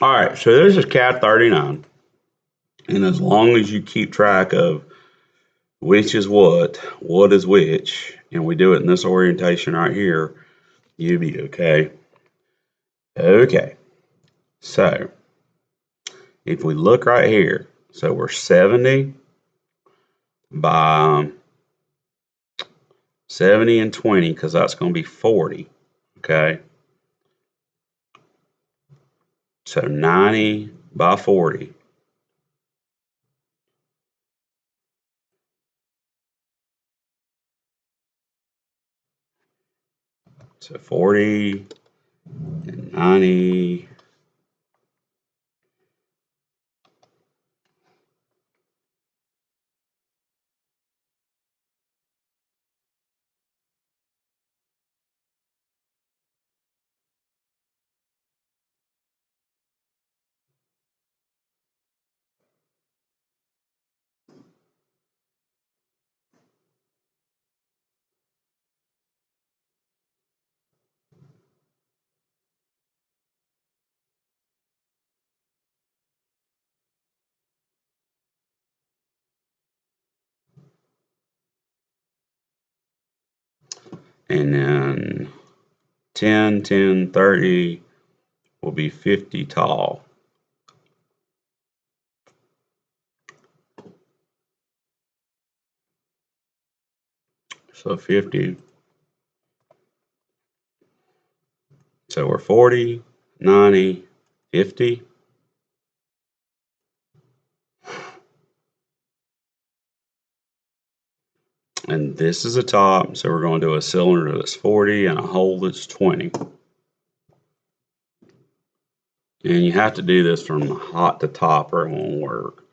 All right, so this is cat 39. And as long as you keep track of which is what is which, and we do it in this orientation right here, you'll be okay. Okay, so if we look right here, so we're 70 by 70 and 20, because that's going to be 40. Okay, so 90 by 40. So 40 and 90. And then 10, 10, 30 will be 50 tall. So 50. So we're 40, 90, 50. And this is a top, so we're going to do a cylinder that's 40 and a hole that's 20. And you have to do this from hot to top or it won't work.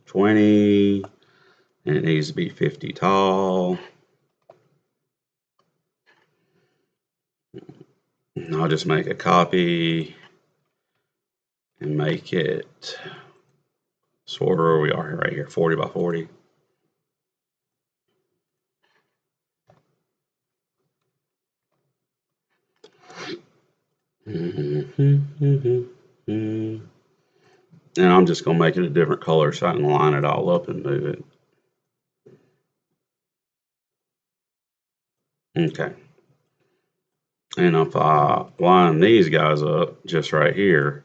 20, and it needs to be 50 tall. And I'll just make a copy and make it sort of where we are right here, 40 by 40. And I'm just going to make it a different color so I can line it all up and move it. Okay. And if I line these guys up just right here,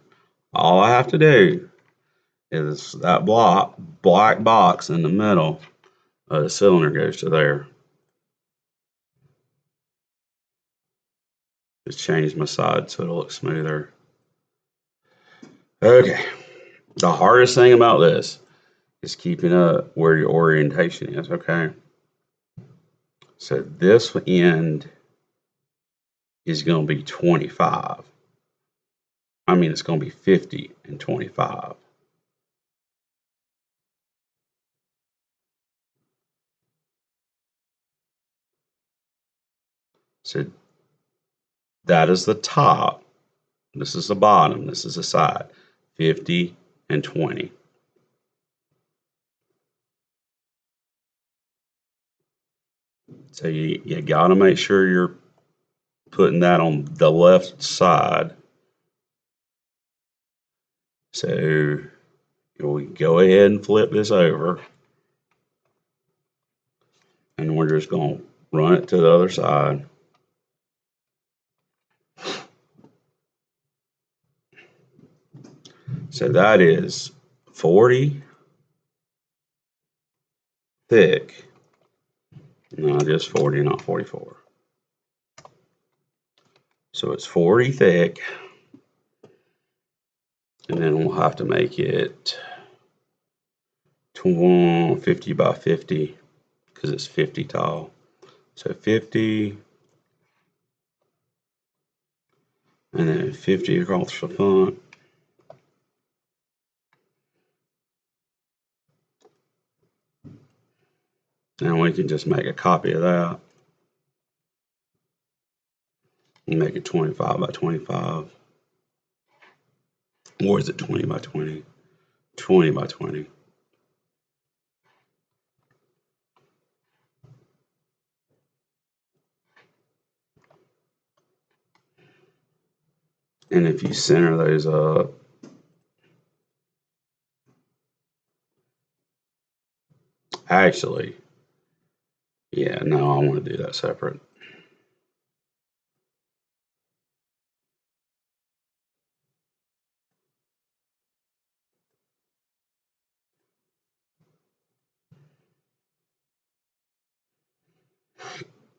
all I have to do is that black box in the middle of the cylinder goes to there. Just change my side so it'll look smoother. Okay. The hardest thing about this is keeping up where your orientation is, okay? So this end is going to be 25. I mean, it's going to be 50 and 25. So that is the top. This is the bottom. This is the side. 50 and 20. So you got to make sure you're putting that on the left side. So we go ahead and flip this over. And we're just going to run it to the other side. So that is 40 thick. No, just 40, not 44. So it's 40 thick. And then we'll have to make it 50 by 50 because it's 50 tall. So 50 and then 50 across the front. And we can just make a copy of that and make it 25 by 25. Or is it 20 by 20? 20 by 20. And if you center those up, actually, yeah, no, I want to do that separate.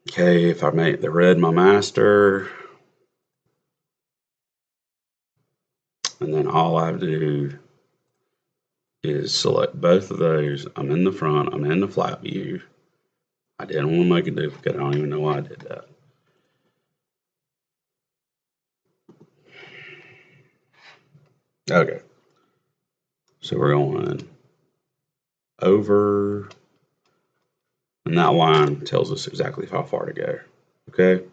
Okay, if I make the red my master, and then all I have to do is select both of those. I'm in the front, I'm in the flat view. I didn't want to make a duplicate. I don't even know why I did that. Okay. So we're going over, and that line tells us exactly how far to go. Okay.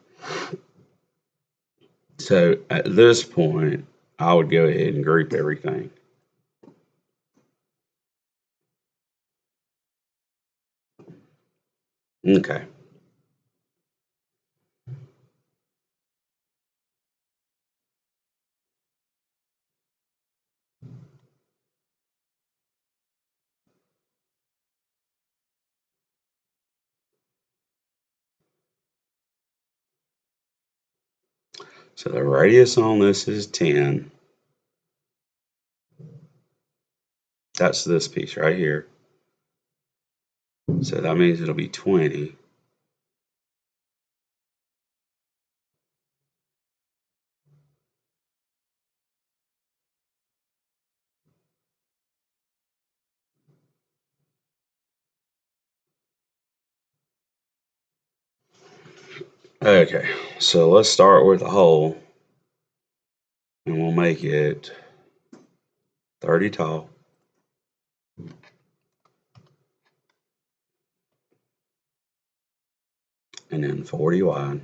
So at this point, I would go ahead and group everything. Okay. So the radius on this is 10. That's this piece right here. So that means it'll be 20. Okay, so let's start with a hole, and we'll make it 30 tall and then 40 wide.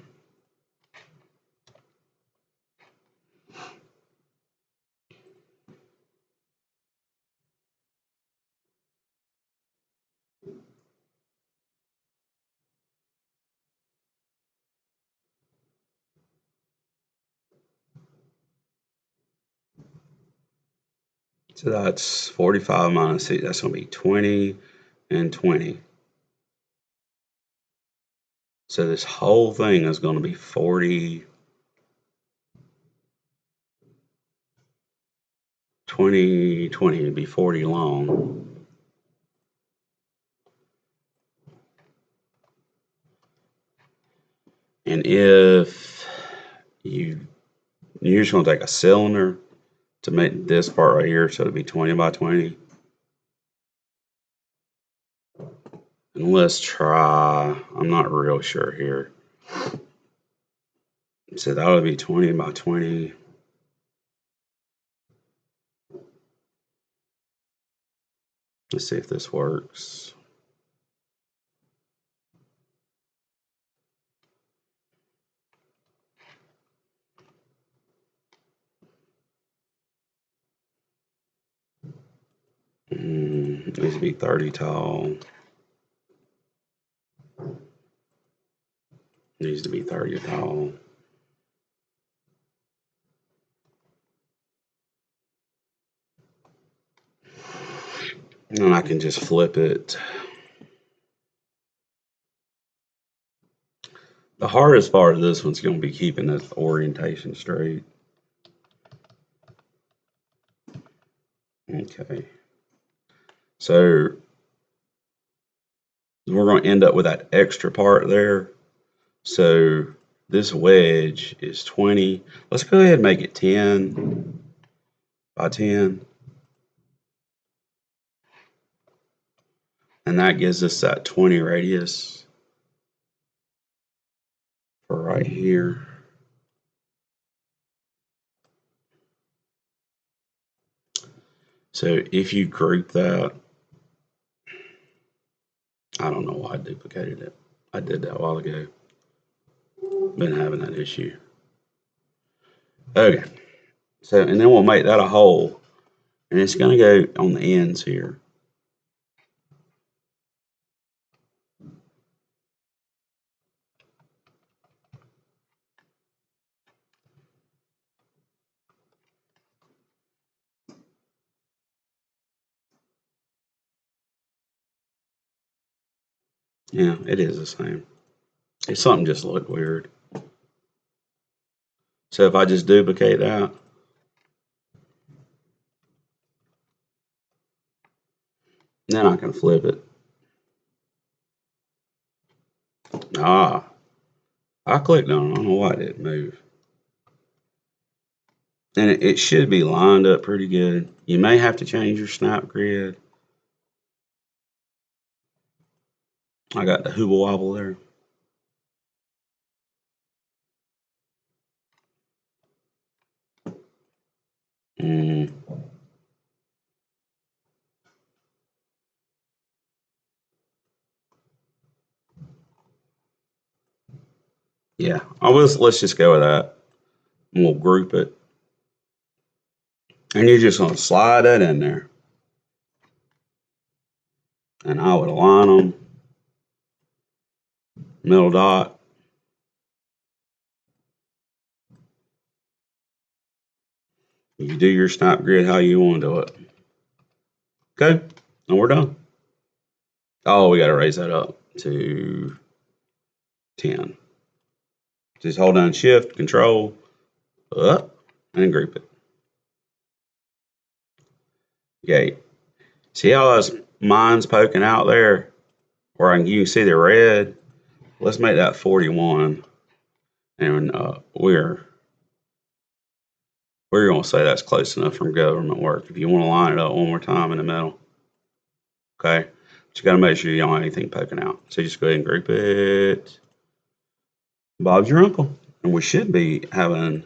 So that's 45 minus 8. That's going to be 20 and 20. So this whole thing is going to be 40, 20, 20. It'd be 40 long. And if you're just going to take a cylinder to make this part right here, so it'd be 20 by 20. And let's try, I'm not real sure here. So that would be 20 by 20. Let's see if this works. Needs to be 30 tall. Needs to be 30 tall. And I can just flip it. The hardest part of this one's going to be keeping this orientation straight. Okay. So we're going to end up with that extra part there. So this wedge is 20. Let's go ahead and make it 10 by 10. And that gives us that 20 radius for right here. So if you group that, I don't know why I duplicated it. I did that a while ago. Been having that issue. Okay. So, and then we'll make that a hole. And it's going to go on the ends here. Yeah, it is the same. It's something just looked weird. So if I just duplicate that, then I can flip it. Ah, I clicked on it. I don't know why it didn't move. And it should be lined up pretty good. You may have to change your snap grid. I got the hooble wobble there. Mm, yeah, let's just go with that. And we'll group it. And you're just going to slide that in there. And I would align them. Middle dot. You do your snap grid how you want to do it. Okay, and we're done. Oh, we got to raise that up to 10. Just hold down Shift, Control, up, and group it. Okay. See how those lines poking out there? Where you can see the red? Let's make that 41. And we're going to say that's close enough from government work. If you want to line it up one more time in the middle, okay? But you got to make sure you don't have anything poking out. So just go ahead and group it. Bob's your uncle. And we should be having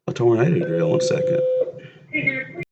a tornado drill in a second.